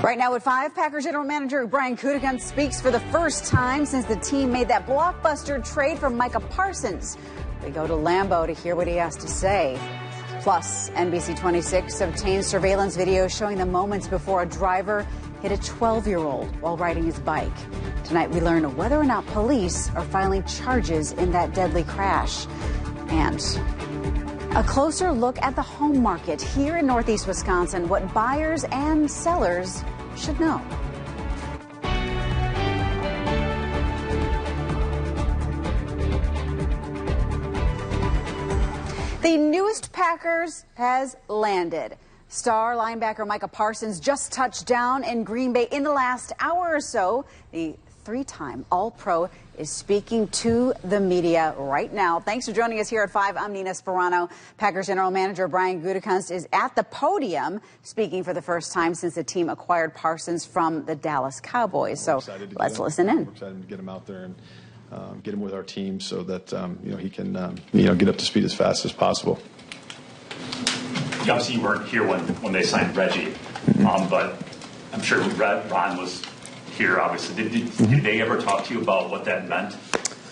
Right now at 5, Packers General Manager Brian Gutekunst speaks for the first time since the team made that blockbuster trade for Micah Parsons. We go to Lambeau to hear what he has to say. Plus, NBC 26 obtained surveillance video showing the moments before a driver hit a 12-year-old while riding his bike. Tonight we learn whether or not police are filing charges in that deadly crash. And a closer look at the home market here in Northeast Wisconsin, what buyers and sellers should know. The newest Packers has landed. Star linebacker Micah Parsons just touched down in Green Bay in the last hour or so. The three-time All-Pro is speaking to the media right now. Thanks for joining us here at 5. I'm Nina Sperano. Packers General Manager Brian Gutekunst is at the podium speaking for the first time since the team acquired Parsons from the Dallas Cowboys. So let's listen in. We're excited to get him out there and get him with our team so that he can get up to speed as fast as possible. Obviously, you weren't here when they signed Reggie, but I'm sure Ron was here, obviously. Did they ever talk to you about what that meant?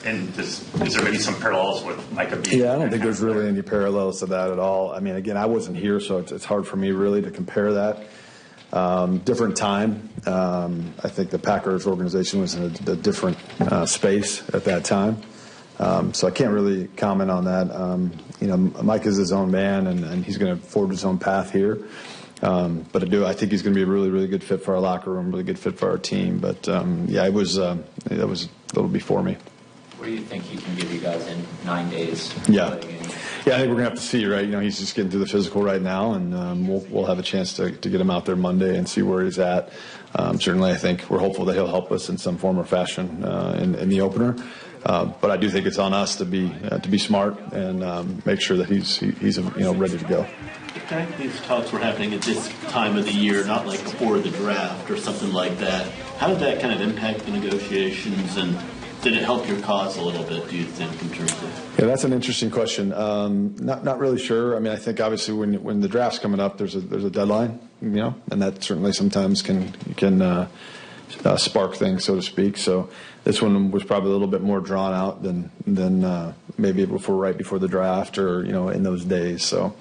And is there maybe some parallels with Micah being? Yeah, I don't think there's really any parallels to that at all. I mean, again, I wasn't here, so it's hard for me really to compare that. Different time. I think the Packers organization was in a different space at that time. So I can't really comment on that. Mike is his own man, and he's going to forge his own path here. But I think he's going to be a really, really good fit for our locker room, really good fit for our team. But that was a little before me. What do you think he can give you guys in 9 days? Yeah, I think we're going to have to see, right? He's just getting through the physical right now, and we'll have a chance to get him out there Monday and see where he's at. Certainly, I think we're hopeful that he'll help us in some form or fashion in the opener. But I do think it's on us to be smart and make sure that he's ready to go. The fact these talks were happening at this time of the year, not like before the draft or something like that, how did that kind of impact the negotiations, and did it help your cause a little bit, do you think, in terms of? Yeah, that's an interesting question. Not really sure. I mean, I think obviously when the draft's coming up, there's a deadline, and that certainly sometimes can spark things, so to speak. So this one was probably a little bit more drawn out than maybe right before the draft or in those days. So,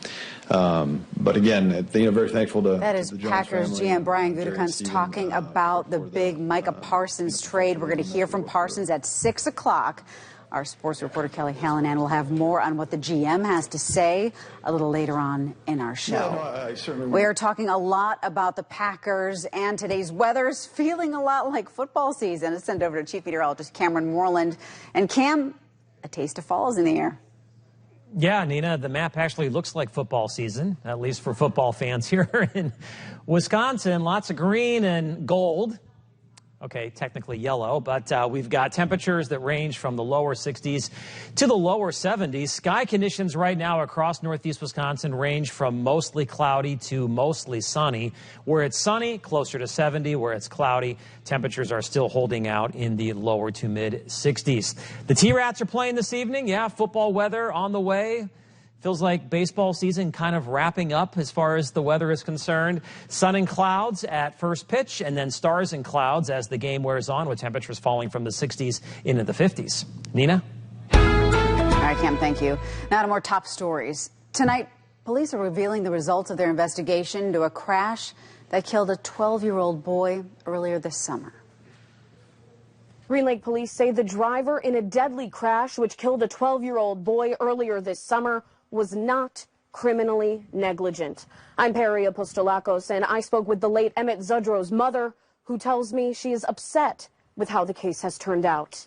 but again, very thankful to that is the Packers GM Brian Gutekunst talking about the big Micah Parsons trade. We're going to hear from Parsons at 6 o'clock. Our sports reporter Kelly Hallinan will have more on what the GM has to say a little later on in our show. We are talking a lot about the Packers, and today's weather is feeling a lot like football season. Let's send over to Chief Meteorologist Cameron Moreland. And Cam, a taste of fall is in the air. Yeah, Nina, the map actually looks like football season, at least for football fans here in Wisconsin. Lots of green and gold. Okay, technically yellow, but we've got temperatures that range from the lower 60s to the lower 70s. Sky conditions right now across northeast Wisconsin range from mostly cloudy to mostly sunny. Where it's sunny, closer to 70. Where it's cloudy, temperatures are still holding out in the lower to mid 60s. The T-Rats are playing this evening. Yeah, football weather on the way. Feels like baseball season kind of wrapping up as far as the weather is concerned. Sun and clouds at first pitch, and then stars and clouds as the game wears on, with temperatures falling from the 60s into the 50s. Nina? All right, Cam, thank you. Now to more top stories. Tonight, police are revealing the results of their investigation into a crash that killed a 12-year-old boy earlier this summer. Green Lake police say the driver in a deadly crash which killed a 12-year-old boy earlier this summer was not criminally negligent. I'm Perry Apostolakos, and I spoke with the late Emmett Zudrow's mother, who tells me she is upset with how the case has turned out.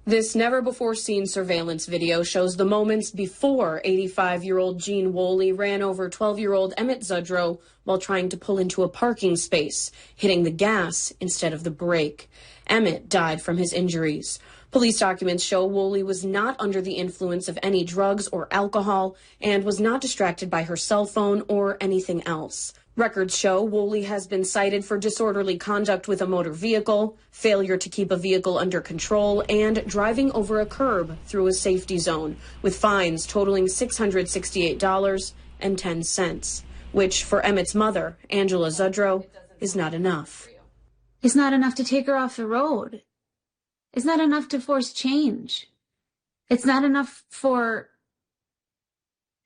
This never-before-seen surveillance video shows the moments before 85-year-old Gene Woley ran over 12-year-old Emmett Zudrow while trying to pull into a parking space, hitting the gas instead of the brake. Emmett died from his injuries. Police documents show Woley was not under the influence of any drugs or alcohol and was not distracted by her cell phone or anything else. Records show Woley has been cited for disorderly conduct with a motor vehicle, failure to keep a vehicle under control, and driving over a curb through a safety zone, with fines totaling $668.10, which for Emmett's mother, Angela Zudrow, is not enough. It's not enough to take her off the road. It's not enough to force change. It's not enough for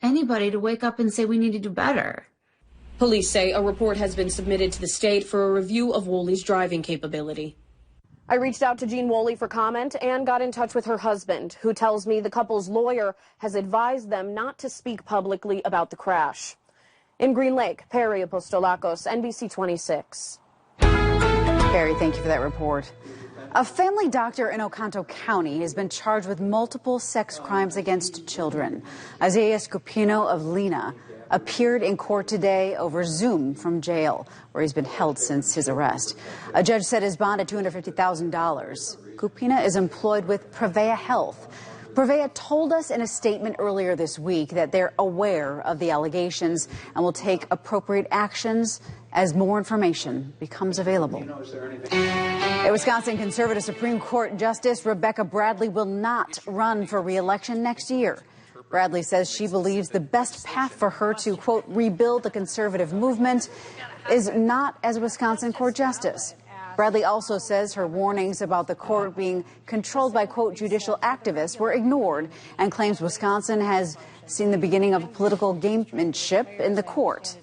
anybody to wake up and say we need to do better. Police say a report has been submitted to the state for a review of Woolley's driving capability. I reached out to Jean Woolley for comment and got in touch with her husband, who tells me the couple's lawyer has advised them not to speak publicly about the crash. In Green Lake, Perry Apostolakos, NBC 26. Perry, thank you for that report. A family doctor in Oconto County has been charged with multiple sex crimes against children. Isaiah Scupino of Lena appeared in court today over Zoom from jail, where he's been held since his arrest. A judge set his bond at $250,000. Scupino is employed with Prevea Health. Prevea told us in a statement earlier this week that they're aware of the allegations and will take appropriate actions as more information becomes available. A Wisconsin conservative Supreme Court Justice Rebecca Bradley will not run for re-election next year. Bradley says she believes the best path for her to, quote, rebuild the conservative movement is not as a Wisconsin court justice. Bradley also says her warnings about the court being controlled by, quote, judicial activists were ignored and claims Wisconsin has seen the beginning of political gamemanship in the court.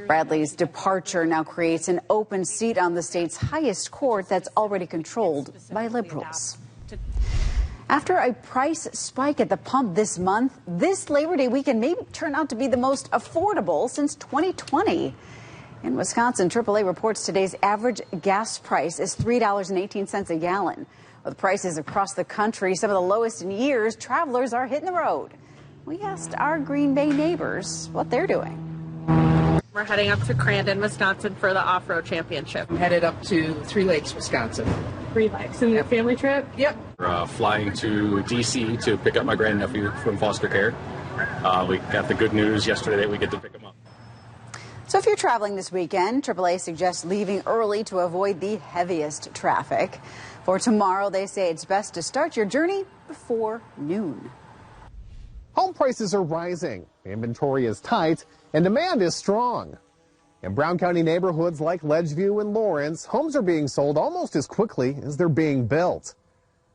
Bradley's departure now creates an open seat on the state's highest court that's already controlled by liberals. After a price spike at the pump this month, this Labor Day weekend may turn out to be the most affordable since 2020. In Wisconsin, AAA reports today's average gas price is $3.18 a gallon. With prices across the country some of the lowest in years, travelers are hitting the road. We asked our Green Bay neighbors what they're doing. We're heading up to Crandon, Wisconsin for the off-road championship. I'm headed up to Three Lakes, Wisconsin. Three Lakes. And a family trip? Yep. We're flying to D.C. to pick up my grandnephew from foster care. We got the good news yesterday that we get to pick him up. So if you're traveling this weekend, AAA suggests leaving early to avoid the heaviest traffic. For tomorrow, they say it's best to start your journey before noon. Home prices are rising, inventory is tight, and demand is strong. In Brown County neighborhoods like Ledgeview and Lawrence, homes are being sold almost as quickly as they're being built.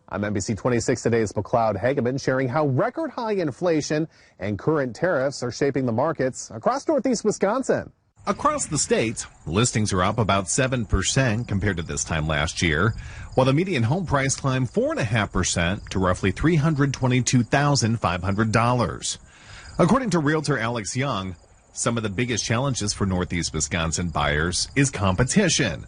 I'm NBC 26 Today's McLeod Hageman sharing how record high inflation and current tariffs are shaping the markets across northeast Wisconsin. Across the state, listings are up about 7% compared to this time last year, while the median home price climbed 4.5% to roughly $322,500. According to realtor Alex Young, some of the biggest challenges for northeast Wisconsin buyers is competition.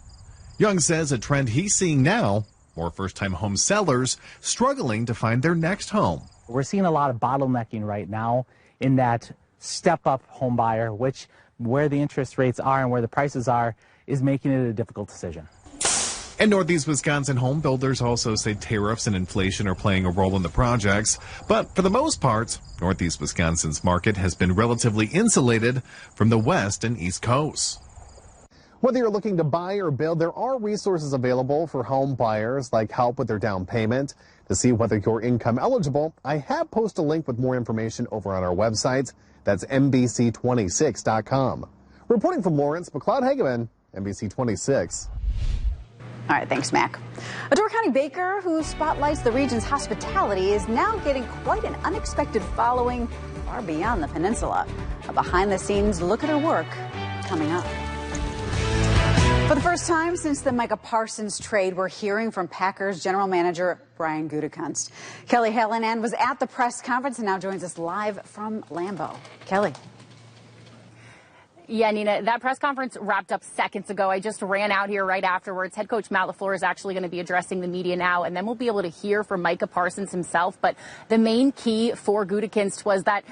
Young says a trend he's seeing now, more first-time home sellers struggling to find their next home. We're seeing a lot of bottlenecking right now in that step-up home buyer, which where the interest rates are and where the prices are is making it a difficult decision. And northeast Wisconsin home builders also say tariffs and inflation are playing a role in the projects. But for the most part, northeast Wisconsin's market has been relatively insulated from the west and east coasts. Whether you're looking to buy or build, there are resources available for home buyers, like help with their down payment. To see whether you're income eligible, I have posted a link with more information over on our website. That's NBC26.com. Reporting from Lawrence, McLeod Hageman, NBC 26. All right, thanks, Mac. A Door County baker who spotlights the region's hospitality is now getting quite an unexpected following far beyond the peninsula. A behind-the-scenes look at her work coming up. For the first time since the Micah Parsons trade, we're hearing from Packers general manager Brian Gutekunst. Kelly Hallinan was at the press conference and now joins us live from Lambeau. Kelly. Yeah, Nina, that press conference wrapped up seconds ago. I just ran out here right afterwards. Head coach Matt LaFleur is actually going to be addressing the media now, and then we'll be able to hear from Micah Parsons himself. But the main key for Gutekunst was that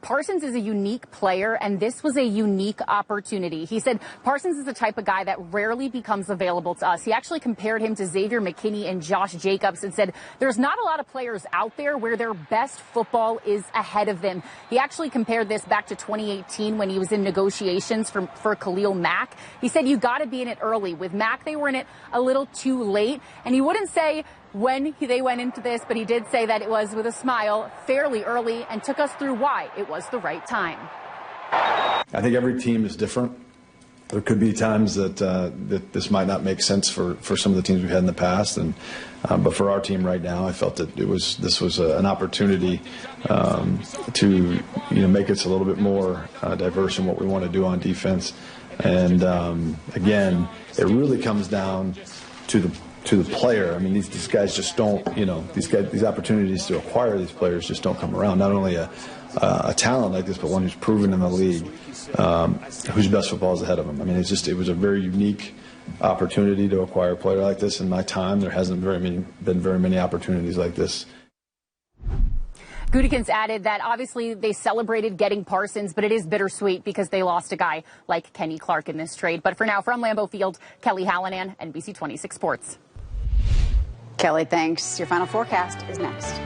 Parsons is a unique player, and this was a unique opportunity. He said Parsons is the type of guy that rarely becomes available to us. He actually compared him to Xavier McKinney and Josh Jacobs and said there's not a lot of players out there where their best football is ahead of them. He actually compared this back to 2018 when he was in negotiations for Khalil Mack. He said you got to be in it early. With Mack, they were in it a little too late, and he wouldn't say when they went into this, but he did say that it was with a smile fairly early and took us through why it was the right time. I think every team is different, there could be times that that this might not make sense for some of the teams we've had in the past, and but for our team right now, I felt that this was an opportunity to make us a little bit more diverse in what we want to do on defense. And again, it really comes down to the player. I mean, these guys just don't, these opportunities to acquire these players just don't come around. Not only a talent like this, but one who's proven in the league, whose best football is ahead of him. I mean, it was a very unique opportunity to acquire a player like this. In my time, there hasn't been very many opportunities like this. Gutekunst added that obviously they celebrated getting Parsons, but it is bittersweet because they lost a guy like Kenny Clark in this trade. But for now, from Lambeau Field, Kelly Hallinan, NBC 26 Sports. Kelly, thanks. Your final forecast is next.